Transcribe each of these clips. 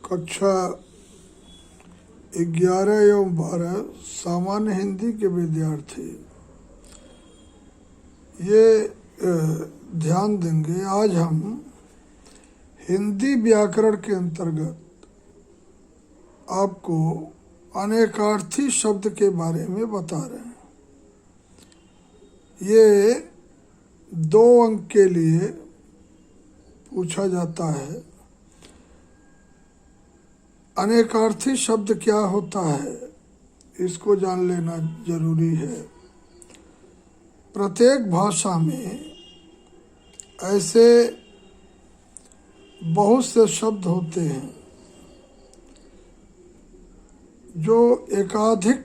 कक्षा 11 एवं 12 सामान्य हिंदी के विद्यार्थी ये ध्यान देंगे। आज हम हिंदी व्याकरण के अंतर्गत आपको अनेकार्थी शब्द के बारे में बता रहे हैं। ये 2 अंक के लिए पूछा जाता है। अनेकार्थी शब्द क्या होता है, इसको जान लेना जरूरी है। प्रत्येक भाषा में ऐसे बहुत से शब्द होते हैं जो एकाधिक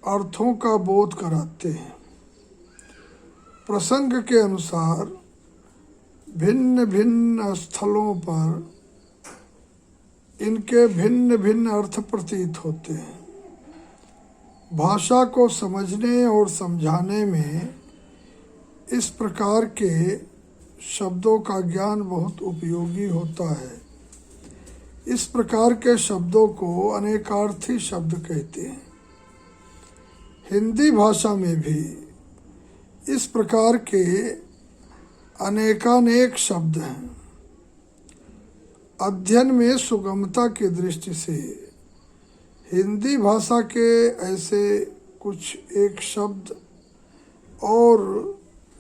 अर्थों का बोध कराते हैं। प्रसंग के अनुसार भिन्न भिन्न स्थलों पर इनके भिन्न भिन्न अर्थ प्रतीत होते हैं। भाषा को समझने और समझाने में इस प्रकार के शब्दों का ज्ञान बहुत उपयोगी होता है। इस प्रकार के शब्दों को अनेकार्थी शब्द कहते हैं। हिंदी भाषा में भी इस प्रकार के अनेकानेक शब्द हैं। अध्ययन में सुगमता की दृष्टि से हिंदी भाषा के ऐसे कुछ एक शब्द और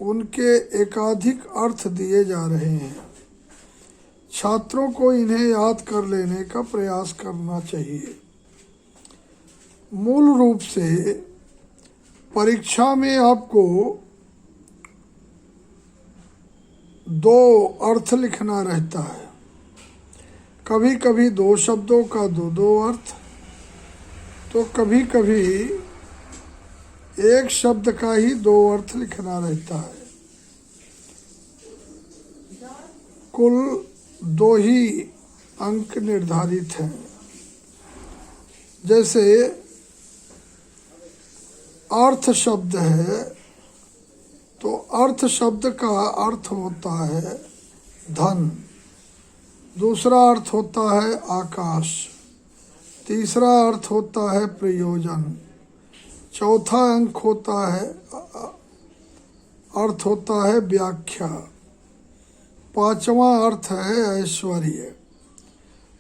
उनके एकाधिक अर्थ दिए जा रहे हैं। छात्रों को इन्हें याद कर लेने का प्रयास करना चाहिए। मूल रूप से परीक्षा में आपको 2 अर्थ लिखना रहता है। कभी कभी 2 शब्दों का 2 अर्थ, तो कभी कभी एक शब्द का ही 2 अर्थ लिखना रहता है। कुल 2 ही अंक निर्धारित हैं। जैसे अर्थ शब्द है तो अर्थ शब्द का अर्थ होता है धन, दूसरा अर्थ होता है आकाश, तीसरा अर्थ होता है प्रयोजन, चौथा अंक होता है अर्थ होता है व्याख्या, 5वां अर्थ है ऐश्वर्य।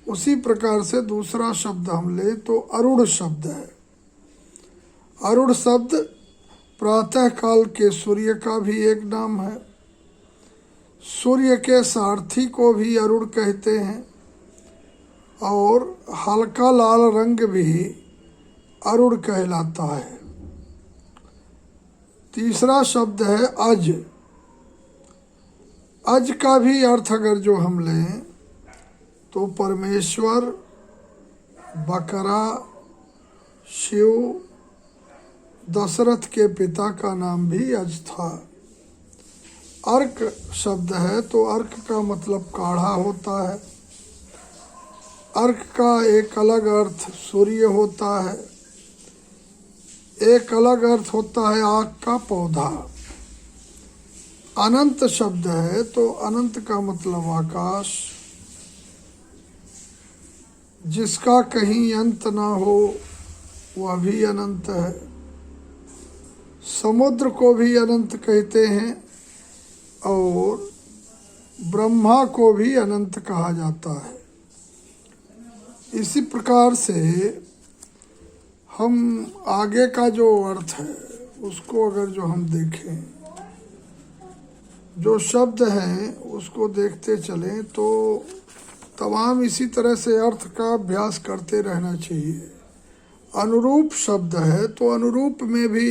उसी प्रकार से दूसरा शब्द हम ले तो अरुण शब्द है। अरुण शब्द प्रातः काल के सूर्य का भी एक नाम है। सूर्य के सारथी को भी अरुण कहते हैं और हल्का लाल रंग भी अरुण कहलाता है। तीसरा शब्द है अज। अज का भी अर्थ अगर जो हम लें तो परमेश्वर, बकरा, शिव, दशरथ के पिता का नाम भी अज था। अर्क शब्द है तो अर्क का मतलब काढ़ा होता है। अर्क का एक अलग अर्थ सूर्य होता है, एक अलग अर्थ होता है आग का पौधा। अनंत शब्द है तो अनंत का मतलब आकाश, जिसका कहीं अंत ना हो वह भी अनंत है। समुद्र को भी अनंत कहते हैं और ब्रह्मा को भी अनंत कहा जाता है। इसी प्रकार से हम आगे का जो अर्थ है उसको अगर जो हम देखें, जो शब्द हैं उसको देखते चलें तो तमाम इसी तरह से अर्थ का अभ्यास करते रहना चाहिए। अनुरूप शब्द है तो अनुरूप में भी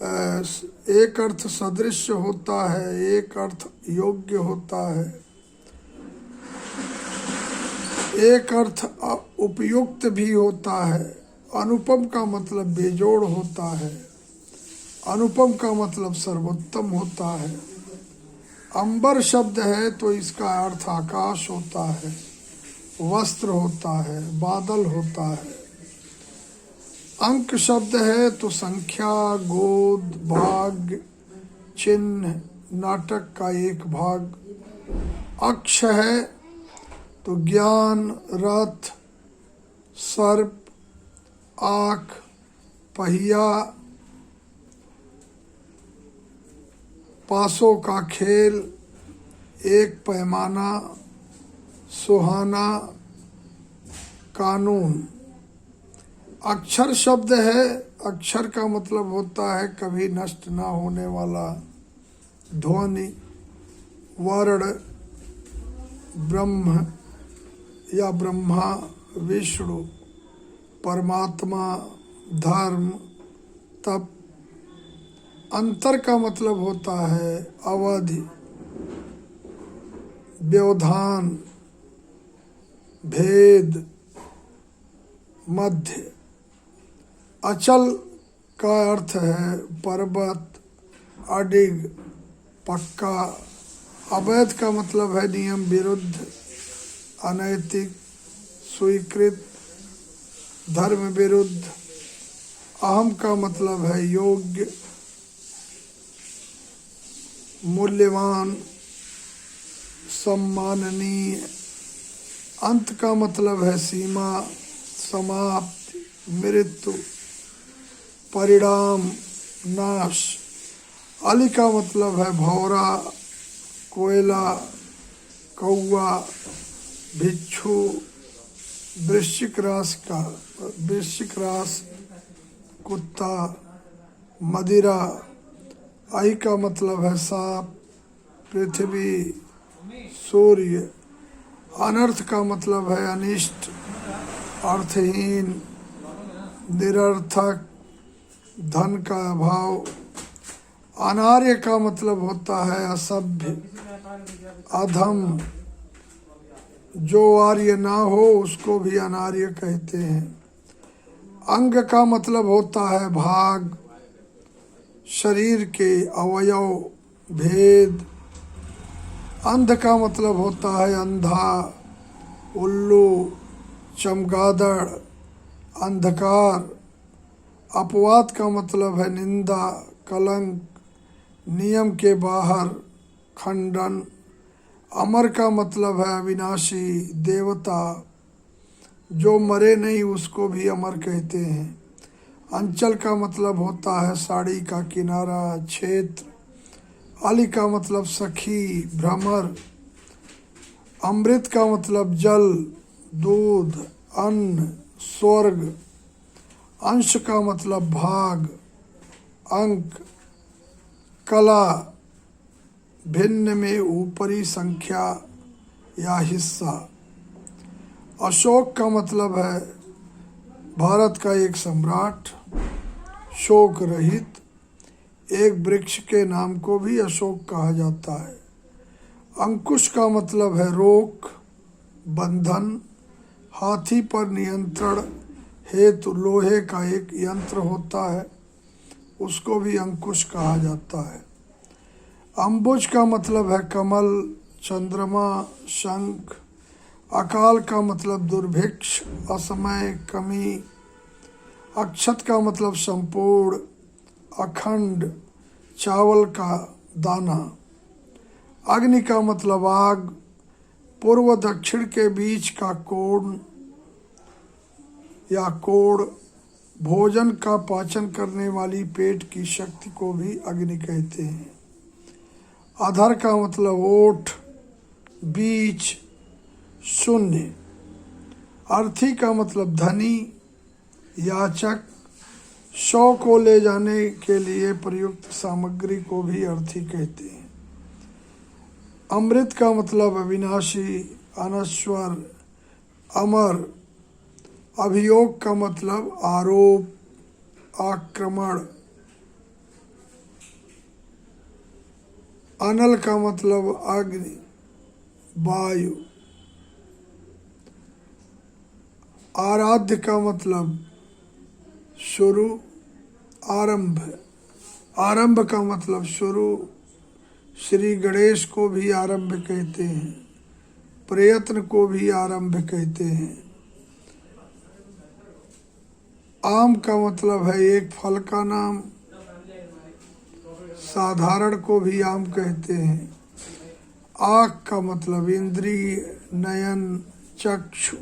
एक अर्थ सदृश होता है, एक अर्थ योग्य होता है, एक अर्थ उपयुक्त भी होता है। अनुपम का मतलब बेजोड़ होता है, अनुपम का मतलब सर्वोत्तम होता है। अंबर शब्द है तो इसका अर्थ आकाश होता है, वस्त्र होता है, बादल होता है। अंक शब्द है तो संख्या, गोद, भाग, चिन्ह, नाटक का एक भाग। अक्ष है तो ज्ञान, रथ, सर्प, आँख, पहिया, पासों का खेल, एक पैमाना, सुहाना, कानून। अक्षर शब्द है। अक्षर का मतलब होता है कभी नष्ट ना होने वाला ध्वनि, वर्ण, ब्रह्म या ब्रह्मा, विष्णु, परमात्मा, धर्म, तप। अंतर का मतलब होता है अवधि, व्यवधान, भेद, मध्य। अचल का अर्थ है पर्वत, अडिग, पक्का। अवैध का मतलब है नियम विरुद्ध, अनैतिक, स्वीकृत, धर्म विरुद्ध। अहम का मतलब है योग्य, मूल्यवान, सम्माननीय। अंत का मतलब है सीमा, समाप्ति, मृत्यु, परिणाम, नाश। अली का मतलब है भौरा, कोयला, कौआ, भिक्षु। वृश्चिक राशि कुत्ता, मदिरा। आई का मतलब है सांप, पृथ्वी, सूर्य। अनर्थ का मतलब है अनिष्ट, अर्थहीन, निरर्थक, धन का अभाव। अनार्य का मतलब होता है असभ्य, अधम। जो आर्य ना हो उसको भी अनार्य कहते हैं। अंग का मतलब होता है भाग, शरीर के अवयव, भेद। अंध का मतलब होता है अंधा, उल्लू, चमगादड़, अंधकार। अपवाद का मतलब है निंदा, कलंक, नियम के बाहर, खंडन। अमर का मतलब है अविनाशी, देवता। जो मरे नहीं उसको भी अमर कहते हैं। अंचल का मतलब होता है साड़ी का किनारा, क्षेत्र। अली का मतलब सखी, भ्रमर। अमृत का मतलब जल, दूध, अन्न, स्वर्ग। अंश का मतलब भाग, अंक, कला। भिन्न में ऊपरी संख्या या हिस्सा। अशोक का मतलब है भारत का एक सम्राट, शोक रहित। एक वृक्ष के नाम को भी अशोक कहा जाता है। अंकुश का मतलब है रोक, बंधन। हाथी पर नियंत्रण हेतु लोहे का एक यंत्र होता है, उसको भी अंकुश कहा जाता है। अम्बुज का मतलब है कमल, चंद्रमा, शंख। अकाल का मतलब दुर्भिक्ष, असमय, कमी। अक्षत का मतलब संपूर्ण, अखंड, चावल का दाना। अग्नि का मतलब आग, पूर्व दक्षिण के बीच का कोण या कोण। भोजन का पाचन करने वाली पेट की शक्ति को भी अग्नि कहते हैं। अधर का मतलब ओठ, बीच, शून्य। अर्थी का मतलब धनी, याचक। शव को ले जाने के लिए प्रयुक्त सामग्री को भी अर्थी कहते हैं। अमृत का मतलब अविनाशी, अनश्वर, अमर। अभियोग का मतलब आरोप, आक्रमण। अनल का मतलब अग्नि, वायु। आराध्य का मतलब शुरू, आरंभ। आरंभ का मतलब शुरू। श्री गणेश को भी आरंभ कहते हैं। प्रयत्न को भी आरंभ कहते हैं। आम का मतलब है एक फल का नाम। साधारण को भी आम कहते हैं। आँख का मतलब इंद्रिय, नयन, चक्षु।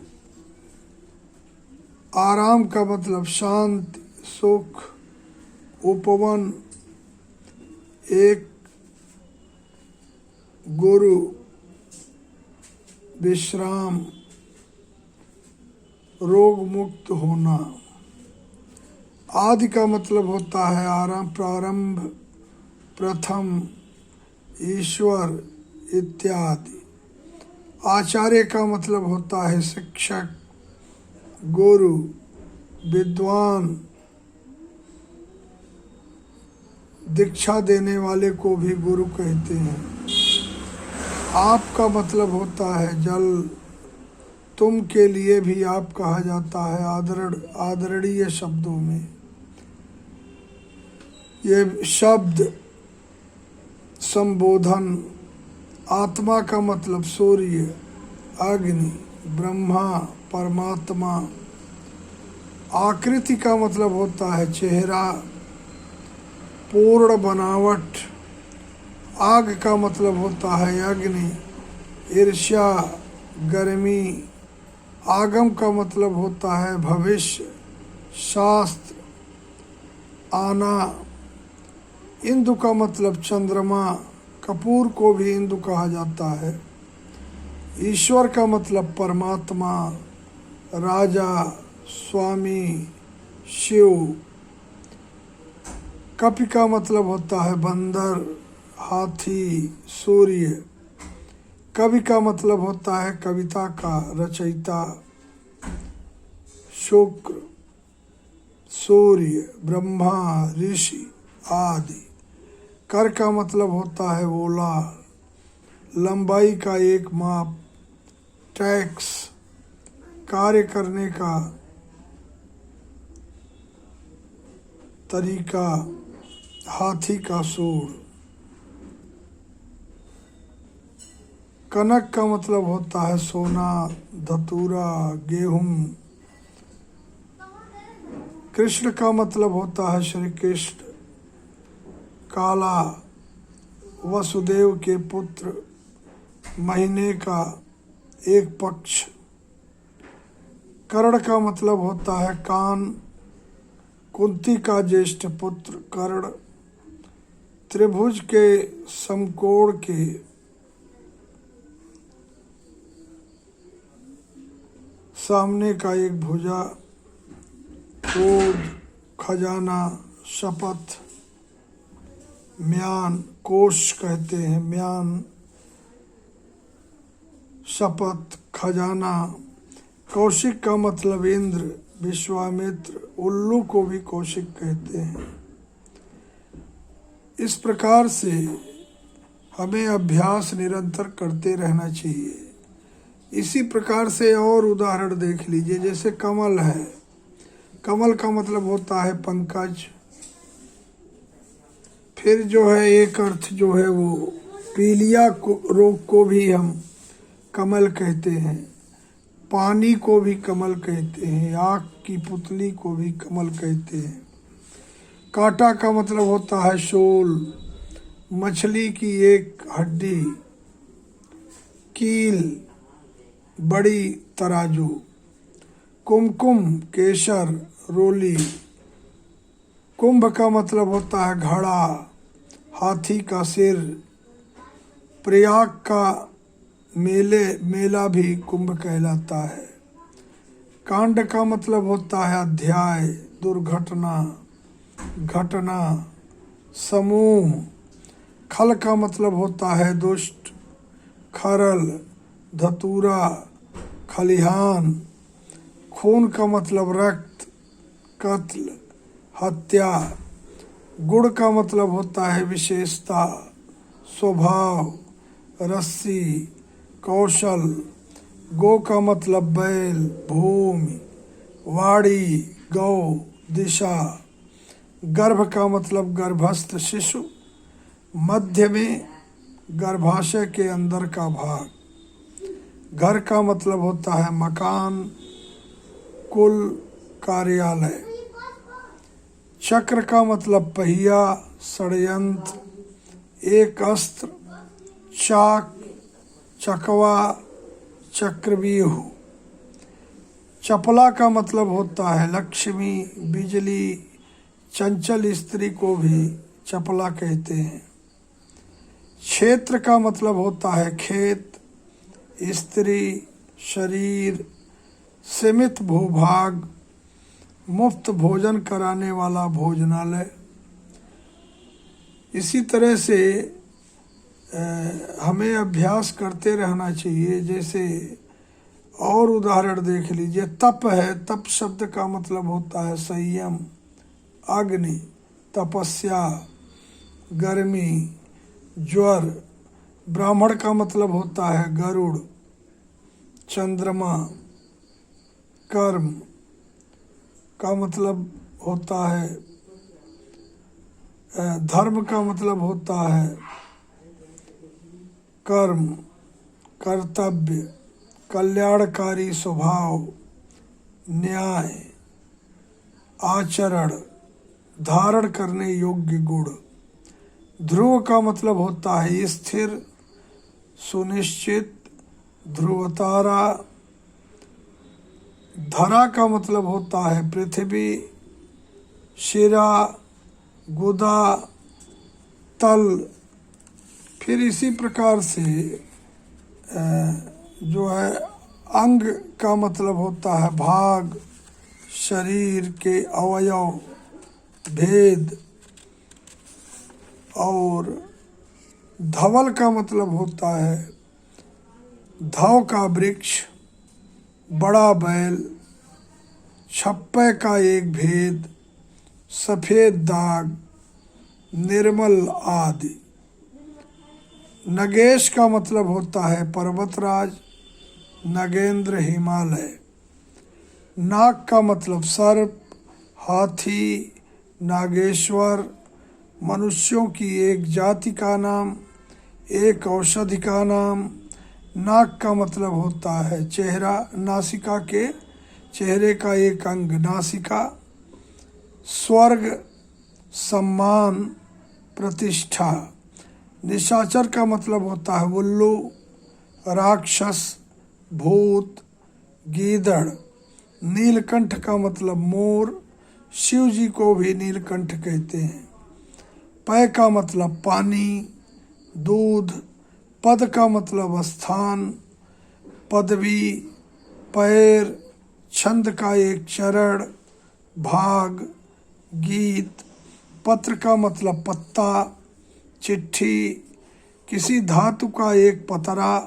आराम का मतलब शांति, सुख, उपवन, एक गुरु, विश्राम, रोग मुक्त होना। आदि का मतलब होता है आरंभ, प्रारंभ, प्रथम, ईश्वर इत्यादि। आचार्य का मतलब होता है शिक्षक, गुरु, विद्वान। दीक्षा देने वाले को भी गुरु कहते हैं। आप का मतलब होता है जल। तुम के लिए भी आप कहा जाता है आदरणीय शब्दों में। ये शब्द संबोधन। आत्मा का मतलब सूर्य, अग्नि, ब्रह्मा, परमात्मा। आकृति का मतलब होता है चेहरा, पूर्ण बनावट। आग का मतलब होता है अग्नि, ईर्ष्या, गर्मी। आगम का मतलब होता है भविष्य, शास्त्र, आना। इंदु का मतलब चंद्रमा, कपूर को भी इंदु कहा जाता है। ईश्वर का मतलब परमात्मा, राजा, स्वामी, शिव। कपि का मतलब होता है बंदर, हाथी, सूर्य। कवि का मतलब होता है कविता का रचयिता, शुक्र, सूर्य, ब्रह्मा, ऋषि आदि। कर का मतलब होता है ओला, लंबाई का एक माप, टैक्स। कार्य करने का तरीका, हाथी का सूंड। कनक का मतलब होता है सोना, धतूरा, गेहूं। कृष्ण का मतलब होता है श्री कृष्ण, काला, वसुदेव के पुत्र, महीने का एक पक्ष। कर्ण का मतलब होता है कान, कुंती का ज्येष्ठ पुत्र कर्ण। त्रिभुज के समकोण के सामने का एक भुजा। क्रोध, खजाना, शपथ, म्यान, कोश कहते हैं म्यान, शपथ, खजाना। कौशिक का मतलब इंद्र, विश्वामित्र। उल्लू को भी कौशिक कहते हैं। इस प्रकार से हमें अभ्यास निरंतर करते रहना चाहिए। इसी प्रकार से और उदाहरण देख लीजिए, जैसे कमल है। कमल का मतलब होता है पंकज। फिर जो है एक अर्थ जो है वो पीलिया रोग को भी हम कमल कहते हैं। पानी को भी कमल कहते हैं। आँख की पुतली को भी कमल कहते हैं। कांटा का मतलब होता है शूल, मछली की एक हड्डी, कील, बड़ी तराजू। कुमकुम, केसर, रोली। कुंभ का मतलब होता है घड़ा, हाथी का सिर। प्रयाग का मेला भी कुंभ कहलाता है। कांड का मतलब होता है अध्याय, दुर्घटना, घटना, समूह। खल का मतलब होता है दुष्ट, खरल, धतूरा, खलिहान। खून का मतलब रक्त, कत्ल, हत्या। गुण का मतलब होता है विशेषता, स्वभाव, रस्सी, कौशल। गो का मतलब बैल, भूमि, वाड़ी, गौ, दिशा। गर्भ का मतलब गर्भस्थ शिशु, मध्य में गर्भाशय के अंदर का भाग। घर का मतलब होता है मकान, कुल, कार्यालय। चक्र का मतलब पहिया, षड्यंत्र, एक अस्त्र, चाक, चकवा, चक्रव्यूह। चपला का मतलब होता है लक्ष्मी, बिजली, चंचल स्त्री को भी चपला कहते हैं। क्षेत्र का मतलब होता है खेत, स्त्री, शरीर, सीमित भूभाग, मुफ्त भोजन कराने वाला भोजनालय। इसी तरह से हमें अभ्यास करते रहना चाहिए। जैसे और उदाहरण देख लीजिए, तप है, तप शब्द का मतलब होता है संयम, अग्नि, तपस्या, गर्मी, ज्वर। ब्राह्मण का मतलब होता है गरुड़, चंद्रमा। कर्म का मतलब होता है, धर्म का मतलब होता है कर्म, कर्तव्य, कल्याणकारी स्वभाव, न्याय, आचरण, धारण करने योग्य गुण। ध्रुव का मतलब होता है स्थिर, सुनिश्चित, ध्रुवतारा। धरा का मतलब होता है पृथ्वी, शिरा, गुदा, तल। फिर इसी प्रकार से जो है अंग का मतलब होता है भाग, शरीर के अवयव, भेद। और धवल का मतलब होता है धव का वृक्ष, बड़ा बैल, छप्पे का एक भेद, सफेद दाग, निर्मल आदि। नगेश का मतलब होता है पर्वतराज, नगेंद्र, हिमालय। नाग का मतलब सर्प, हाथी, नागेश्वर। मनुष्यों की एक जाति का नाम, एक औषधि का नाम। नाक का मतलब होता है चेहरा, नासिका के चेहरे का एक अंग नासिका। स्वर्ग, सम्मान, प्रतिष्ठा। निशाचर का मतलब होता है उल्लू, राक्षस, भूत, गीदड़। नीलकंठ का मतलब मोर, शिव जी को भी नीलकंठ कहते हैं। पय का मतलब पानी, दूध। पद का मतलब स्थान, पदवी, पैर। छंद का एक चरण, भाग, गीत। पत्र का मतलब पत्ता, चिट्ठी, किसी धातु का एक पतरा।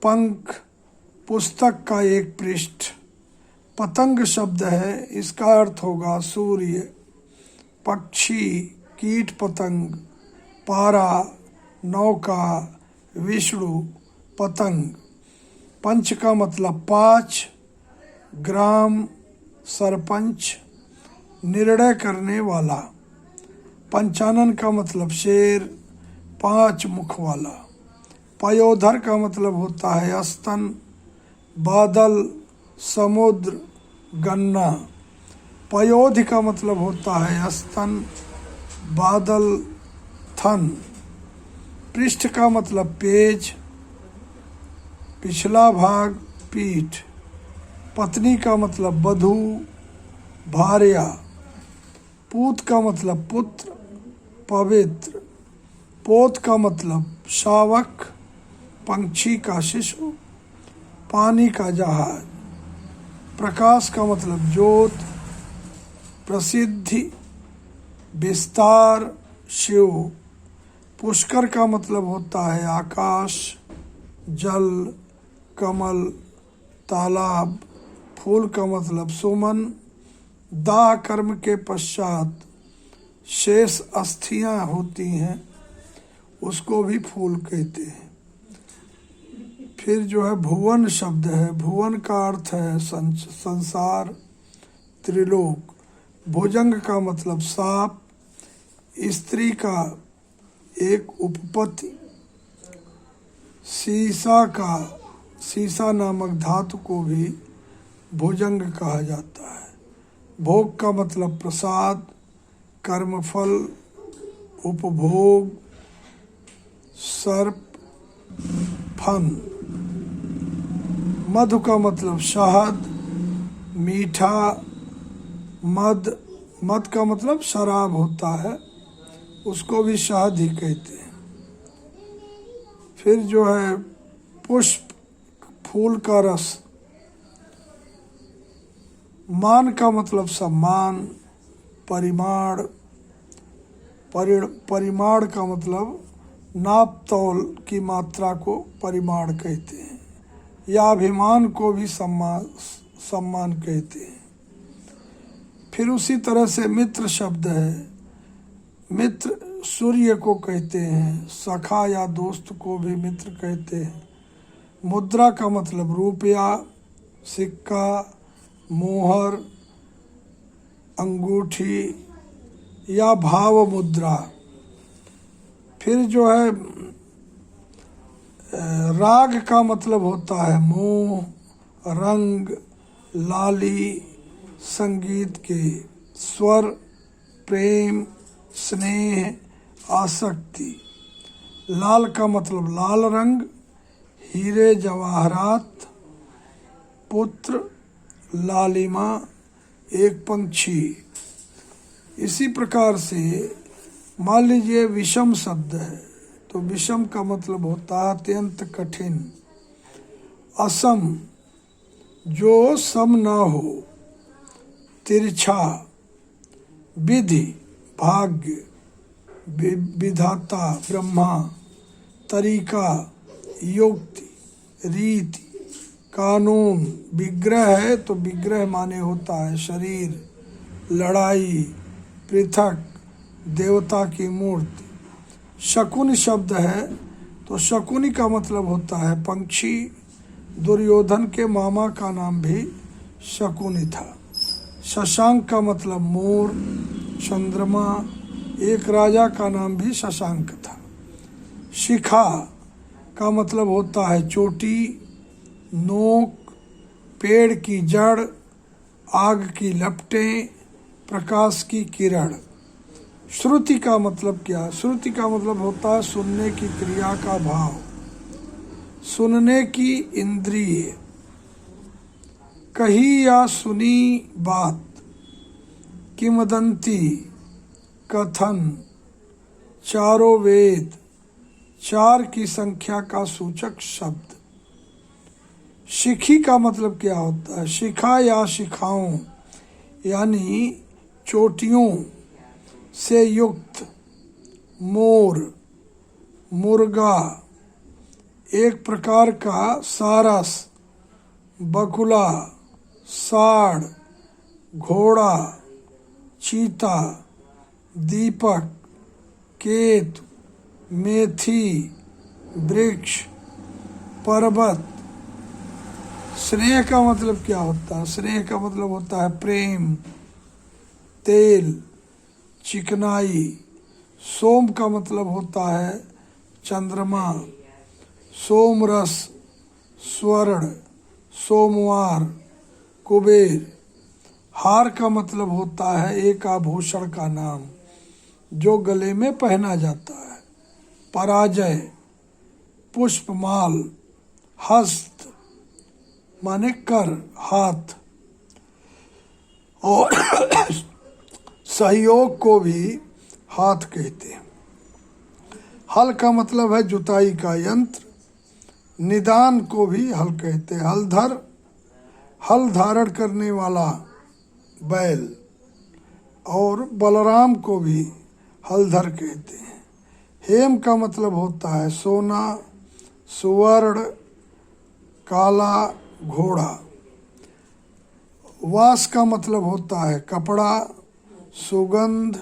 पंख, पुस्तक का एक पृष्ठ। पतंग शब्द है, इसका अर्थ होगा सूर्य। पक्षी, कीट पतंग। पारा, नौका, विष्णु, पतंग। पंच का मतलब 5, ग्राम, सरपंच, निर्णय करने वाला। पंचानन का मतलब शेर, 5 मुख वाला। पयोधर का मतलब होता है स्तन, बादल, समुद्र, गन्ना। पयोधि का मतलब होता है स्तन, बादल, थन। पृष्ठ का मतलब पेज, पिछला भाग, पीठ। पत्नी का मतलब वधू, भार्या। पूत का मतलब पुत्र, पवित्र। पोत का मतलब शावक, पंछी का शिशु, पानी का जहाज। प्रकाश का मतलब ज्योत, प्रसिद्धि, विस्तार, शिव। पुष्कर का मतलब होता है आकाश, जल, कमल, तालाब। फूल का मतलब सुमन। दाह कर्म के पश्चात शेष अस्थियां होती हैं, उसको भी फूल कहते हैं। फिर जो है भुवन शब्द है, भुवन का अर्थ है संसार, त्रिलोक। भुजंग का मतलब सांप, स्त्री का एक उपपत्ति। सीसा नामक धातु को भी भुजंग कहा जाता है। भोग का मतलब प्रसाद, कर्मफल, उपभोग। सर्प, फन। मधु का मतलब शहद, मीठा। मद का मतलब शराब होता है, उसको भी शहद ही कहते हैं। फिर जो है पुष्प, फूल का रस। मान का मतलब सम्मान, परिमाण। परिमाण का मतलब नाप तौल की मात्रा को परिमाण कहते हैं, या अभिमान को भी सम्मान कहते हैं। फिर उसी तरह से मित्र शब्द है। मित्र सूर्य को कहते हैं, सखा या दोस्त को भी मित्र कहते हैं। मुद्रा का मतलब रुपया, सिक्का, मोहर, अंगूठी या भाव मुद्रा। फिर जो है राग का मतलब होता है मोह, रंग, लाली, संगीत के स्वर, प्रेम, स्नेह, आसक्ति। लाल का मतलब लाल रंग, हीरे जवाहरात, पुत्र, लालिमा, एक पंछी। इसी प्रकार से मान लीजिए विषम शब्द है, तो विषम का मतलब होता है अत्यंत कठिन। असम, जो सम ना हो। तिरछा, विधि, भाग्य, विधाता, ब्रह्मा। तरीका, युक्ति, रीति, कानून। विग्रह है तो विग्रह माने होता है शरीर, लड़ाई, पृथक, देवता की मूर्ति। शकुनी शब्द है तो शकुनी का मतलब होता है पंछी। दुर्योधन के मामा का नाम भी शकुनी था। शशांक का मतलब मोर, चंद्रमा। एक राजा का नाम भी शशांक था। शिखा का मतलब होता है चोटी, नोक, पेड़ की जड़, आग की लपटें, प्रकाश की किरण। श्रुति का मतलब क्या? श्रुति का मतलब होता है सुनने की क्रिया का भाव, सुनने की इंद्रिय। कही या सुनी बात, किंवदंती, कथन, चारों वेद, चार की संख्या का सूचक शब्द। शिखी का मतलब क्या होता है? शिखा या शिखाओं यानी चोटियों से युक्त। मोर, मुर्गा, एक प्रकार का सारस। बकुला, साड़, घोड़ा, चीता, दीपक, केतु, मेथी, वृक्ष, पर्वत। स्नेह का मतलब क्या होता है? स्नेह का मतलब होता है प्रेम, तेल, चिकनाई। सोम का मतलब होता है चंद्रमा, सोमरस, स्वर्ण, सोमवार, कुबेर। हार का मतलब होता है एक आभूषण का नाम जो गले में पहना जाता है। पराजय, पुष्पमाल, हस्त माने कर, हाथ। और सहयोग को भी हाथ कहते हैं। हल का मतलब है जुताई का यंत्र। निदान को भी हल कहते हैं। हलधर, हल धारण करने वाला बैल। और बलराम को भी हलधर कहते हैं। हेम का मतलब होता है सोना, सुवर्ण, काला, घोड़ा। वास का मतलब होता है कपड़ा, सुगंध,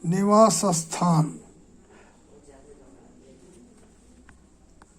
निवास स्थान।